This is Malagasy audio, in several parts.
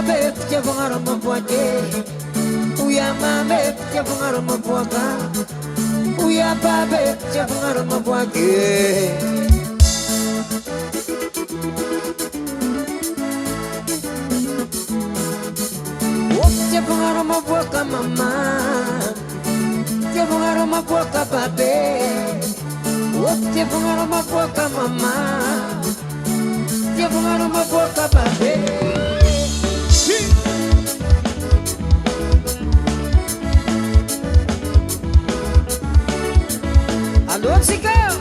babe, dia pengaruh membuatnya. Uya mame, dia pengaruh membuatnya. Uya babe, dia pengaruh membuatnya. Dia pengaruh membuatnya mama. Dia pengaruh membuatnya babe. Dia pengaruh membuatnya mama. Dia pengaruh membuatnya babe. Alô, Cigão!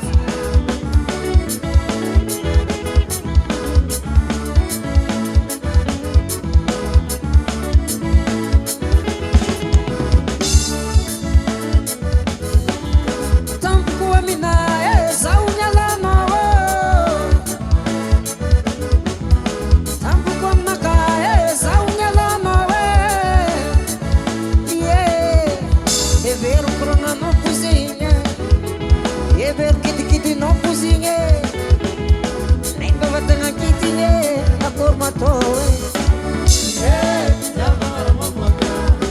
Tampo a mina, essa unha lá no. Tampo com a maca, essa unha lá no. É ver o corona no cozinha. É ver que não cozinha. Nem para ter aqui a cor matou.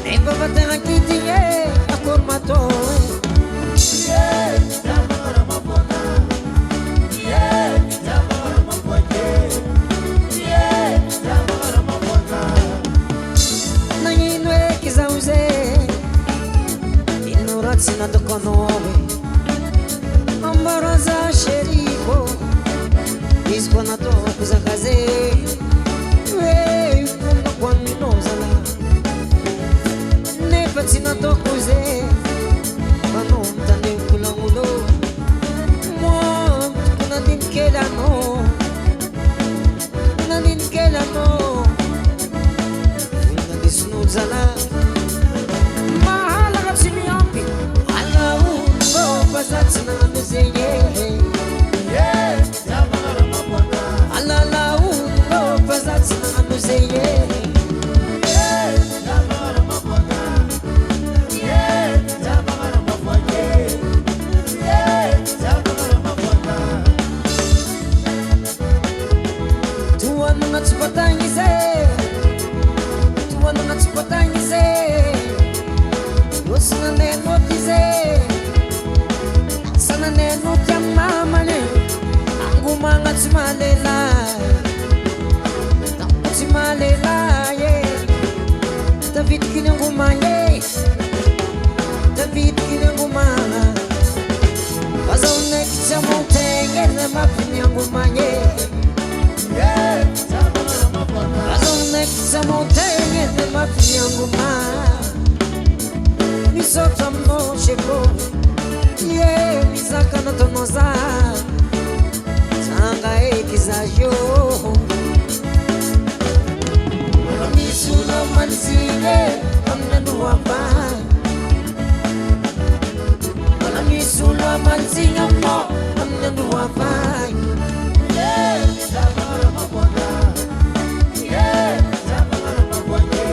Nem para ter aqui a cor matou. Nem não é que já usei. Ignorância nada com nome. Ambaraza sheriko Iskwana to kuzakaze Kuna kwa minozala Nepatina to kuze Kano mtane kula ulo Mwa kuna ninkela no Kuna ninkela no Kuna disnuzala Mahala kapsimi ampi Ala ulo Bazatina nuzeye Ala la ulo Bazatina nuzeye Tuan ngatsupatangize Tuan ngatsupatangize Yosna nenotize Sana nenot yang mamane Anggu mangat simalela Takut simalela David kinang gumanye David kinang gumana Kazaw nek sa mountain Na mapinyang gumanye Kazaw nek sa mountain Na mapinyang gumana Nisot mo sheko Misaka na tonoza Tanga ekizayo Misula manzine Amnanu wapai Misula manzine Amnanu wapai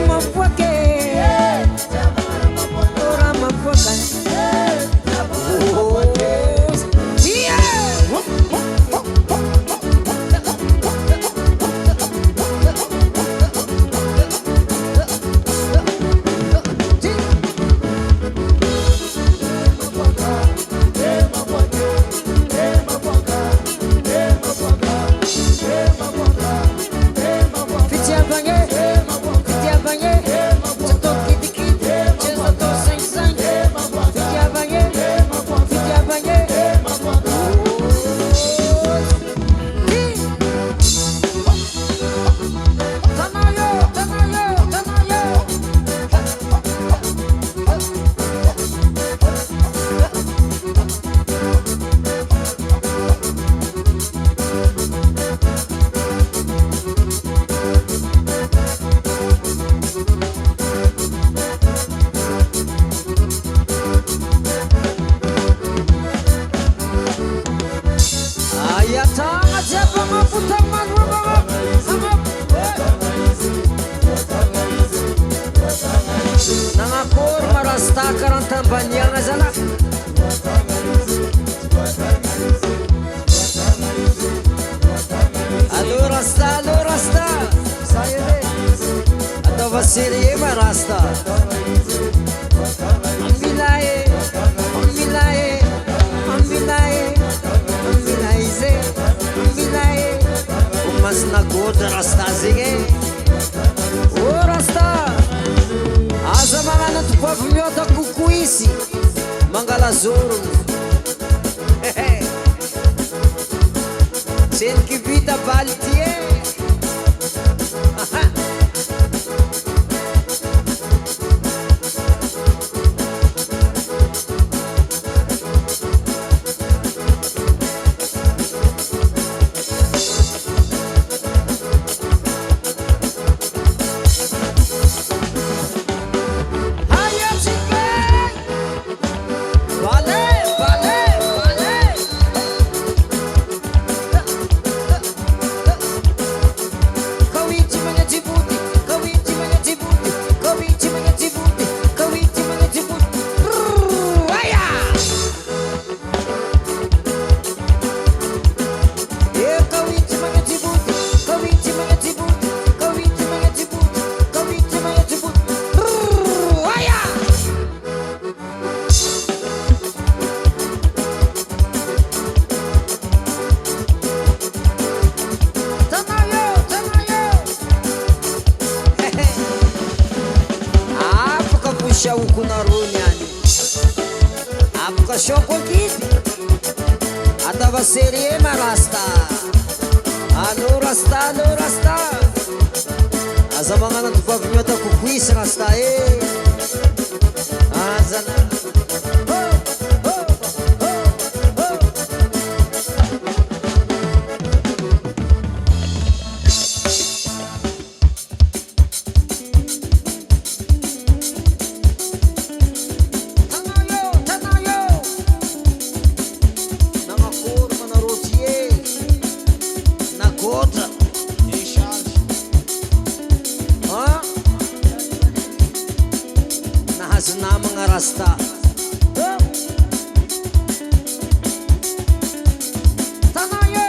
Mafuake Ora mafuaka Nangakor marastakan ang tambanyang azala Alô rasta, saya deh Adava serie marasta Ambilaye Ambilaye Ambilaye Ambilaize Ambilaye Umas na goda rasta zige O rasta Aza manana tupavimiota kukuisi Mangalazuru Sendo que vida vale tie Huku na runyani Apuka shoko kiti Adava serie marasta Alo rasta Aza mangana tupavimiota kukuisi rasta Aza na na mga rasta Tanayo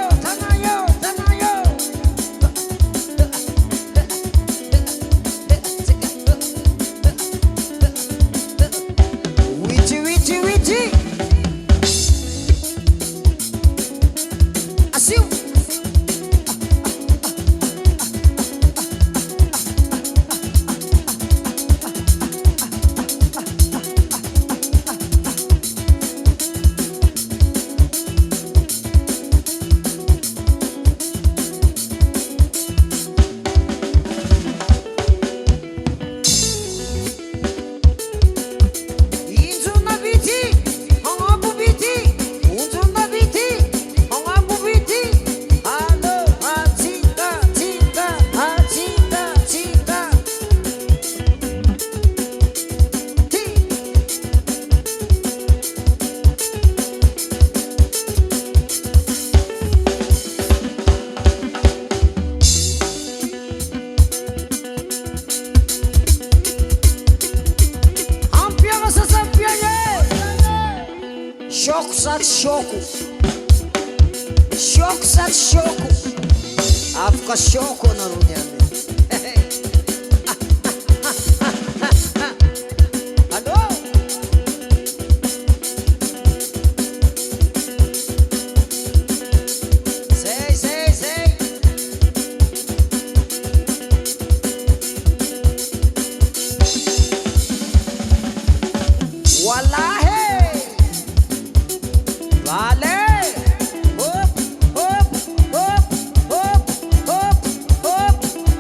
Witi Asiu Choco Apuka shoko na runyani Alo Sei Wallahi Vale Hop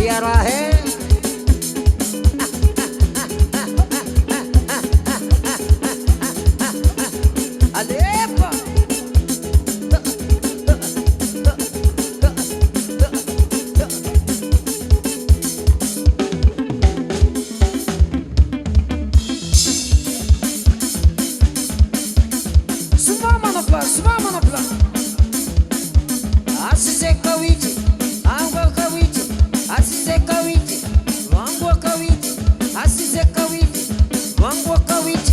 Piarahe Alepa Sumama na pla Asise kawiti Angwa kawiti Asise kawiti Wangwa kawiti Asise kawiti Wangwa kawiti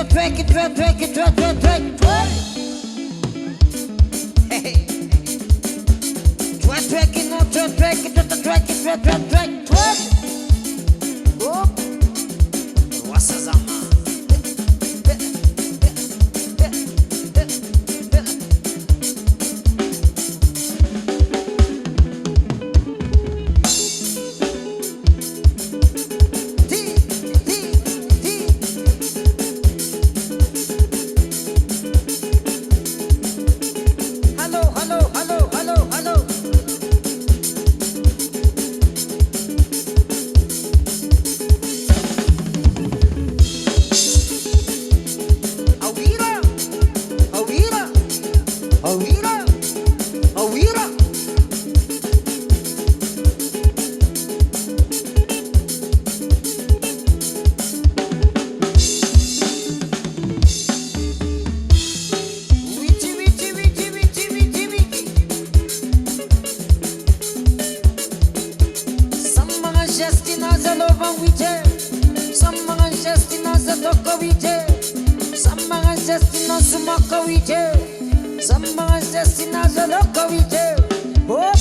Track it. Hey. Track it. Oh. What's zama? Awira. Some mga Justina Zalova wite, some mga Justina Zadoka wite, some mga Justina Sumaka wite. Somebody's destined to look over you. Oh,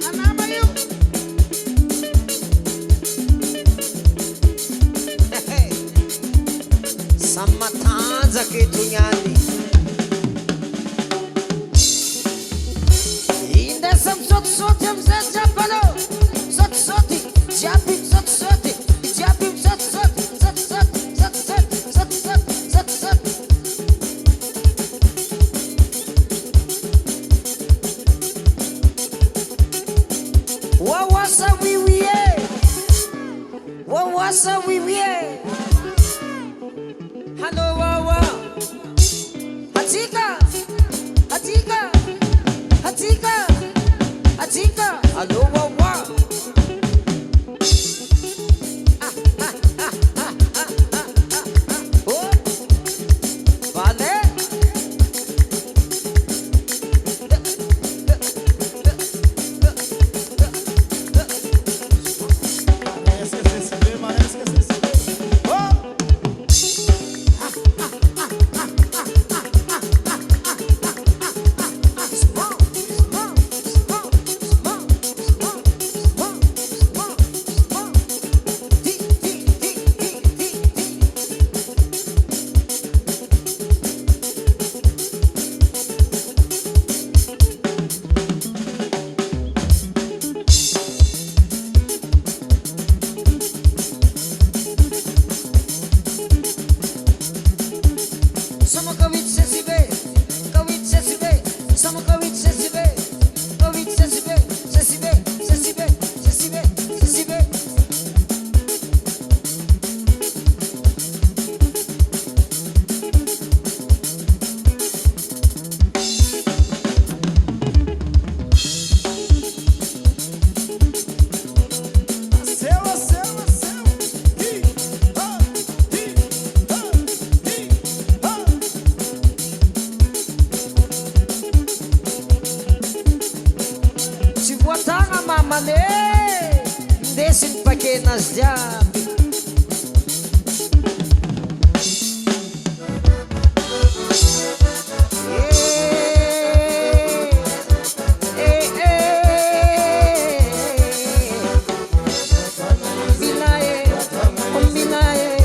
and how are you? Hey, Samatanza Ketunyani. In the some sort of Zapalo, Japping, Wawasa wiwie Hello wawa Hatika Hello wawa Oh Vale Descem pequenas llaves. Combinae,